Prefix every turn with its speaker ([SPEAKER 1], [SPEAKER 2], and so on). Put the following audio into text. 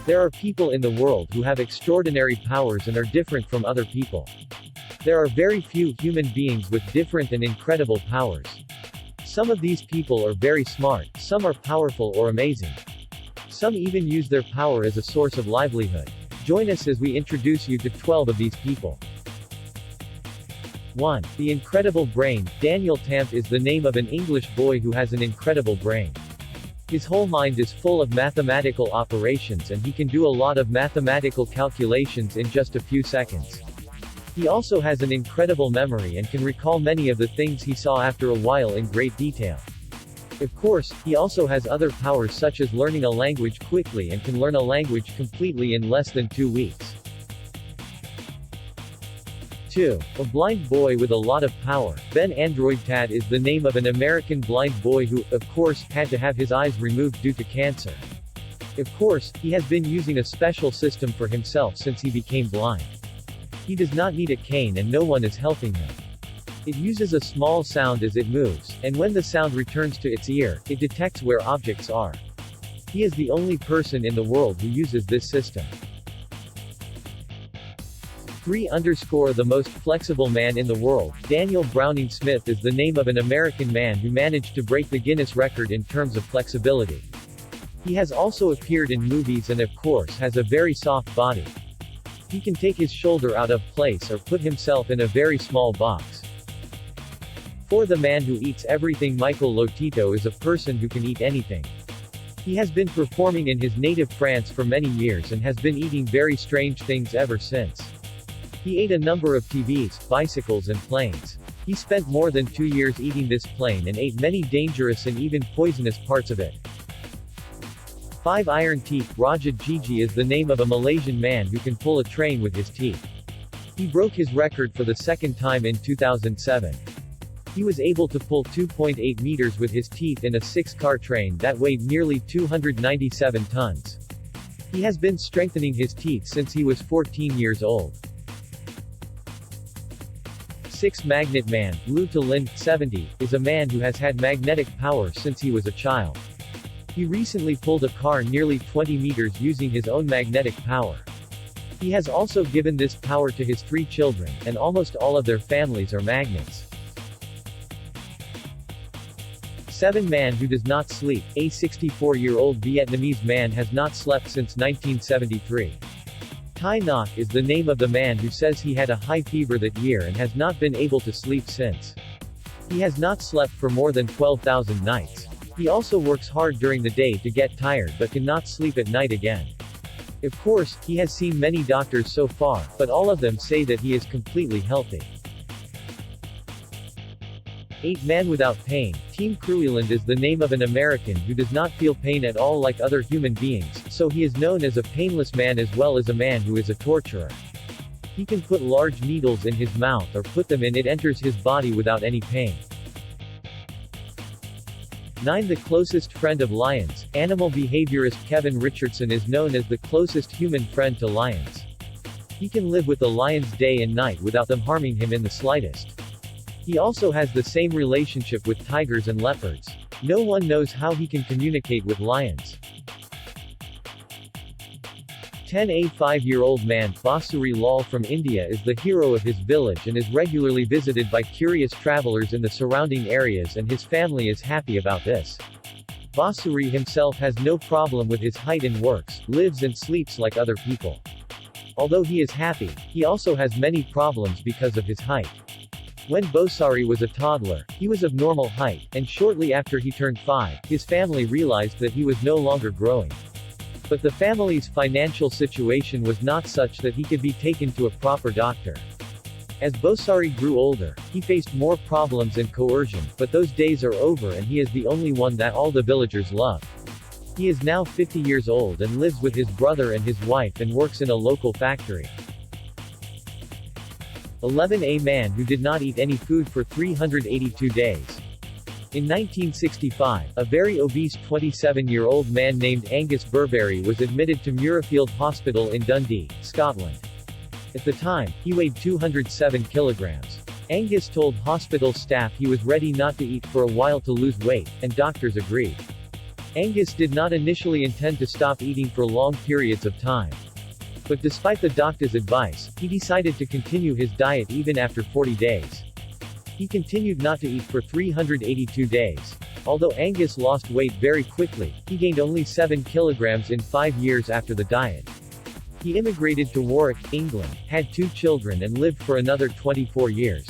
[SPEAKER 1] There are people in the world who have extraordinary powers and are different from other people. There are very few human beings with different and incredible powers. Some of these people are very smart, some are powerful or amazing. Some even use their power as a source of livelihood. Join us as we introduce you to 12 of these people. 1. The incredible brain. Daniel Tamp is the name of an English boy who has an incredible brain. His whole mind is full of mathematical operations and he can do a lot of mathematical calculations in just a few seconds. He also has an incredible memory and can recall many of the things he saw after a while in great detail. Of course, he also has other powers such as learning a language quickly and can learn a language completely in less than 2 weeks. 2. A blind boy with a lot of power. Ben Android Tad is the name of an American blind boy who, of course, had to have his eyes removed due to cancer. Of course, he has been using a special system for himself since he became blind. He does not need a cane and no one is helping him. It uses a small sound as it moves, and when the sound returns to its ear, it detects where objects are. He is the only person in the world who uses this system. 3. The most flexible man in the world. Daniel Browning Smith is the name of an American man who managed to break the Guinness record in terms of flexibility. He has also appeared in movies and of course has a very soft body. He can take his shoulder out of place or put himself in a very small box. 4. The man who eats everything. Michael Lotito is a person who can eat anything. He has been performing in his native France for many years and has been eating very strange things ever since. He ate a number of TVs, bicycles and planes. He spent more than 2 years eating this plane and ate many dangerous and even poisonous parts of it. 5. Iron teeth. Raja Gigi is the name of a Malaysian man who can pull a train with his teeth. He broke his record for the second time in 2007. He was able to pull 2.8 meters with his teeth in a 6-car train that weighed nearly 297 tons. He has been strengthening his teeth since he was 14 years old. 6. Magnet Man. Lou Talin, 70, is a man who has had magnetic power since he was a child. He recently pulled a car nearly 20 meters using his own magnetic power. He has also given this power to his 3 children, and almost all of their families are magnets. 7. Man who does not sleep. A 64-year-old Vietnamese man has not slept since 1973. Thai Nok is the name of the man who says he had a high fever that year and has not been able to sleep since. He has not slept for more than 12,000 nights. He also works hard during the day to get tired but cannot sleep at night again. Of course, he has seen many doctors so far, but all of them say that he is completely healthy. 8. Man without pain. Team Crueland is the name of an American who does not feel pain at all like other human beings, so he is known as a painless man as well as a man who is a torturer. He can put large needles in his mouth or put them in, it enters his body without any pain. 9. The closest friend of lions. Animal behaviorist Kevin Richardson is known as the closest human friend to lions. He can live with the lions day and night without them harming him in the slightest. He also has the same relationship with tigers and leopards. No one knows how he can communicate with lions. 10. A 5-year-old man, Basuri Lal from India is the hero of his village and is regularly visited by curious travelers in the surrounding areas, and his family is happy about this. Basuri himself has no problem with his height and works, lives and sleeps like other people. Although he is happy, he also has many problems because of his height. When Bosari was a toddler, he was of normal height, and shortly after he turned 5, his family realized that he was no longer growing. But the family's financial situation was not such that he could be taken to a proper doctor. As Bosari grew older, he faced more problems and coercion, but those days are over and he is the only one that all the villagers love. He is now 50 years old and lives with his brother and his wife and works in a local factory. 11. A man who did not eat any food for 382 days. In 1965, a very obese 27-year-old man named Angus Burberry was admitted to Murrayfield Hospital in Dundee, Scotland. At the time, he weighed 207 kilograms. Angus told hospital staff he was ready not to eat for a while to lose weight, and doctors agreed. Angus did not initially intend to stop eating for long periods of time. But despite the doctor's advice, he decided to continue his diet even after 40 days. He continued not to eat for 382 days. Although Angus lost weight very quickly, he gained only 7 kilograms in 5 years after the diet. He immigrated to Warwick, England, had 2 children and lived for another 24 years.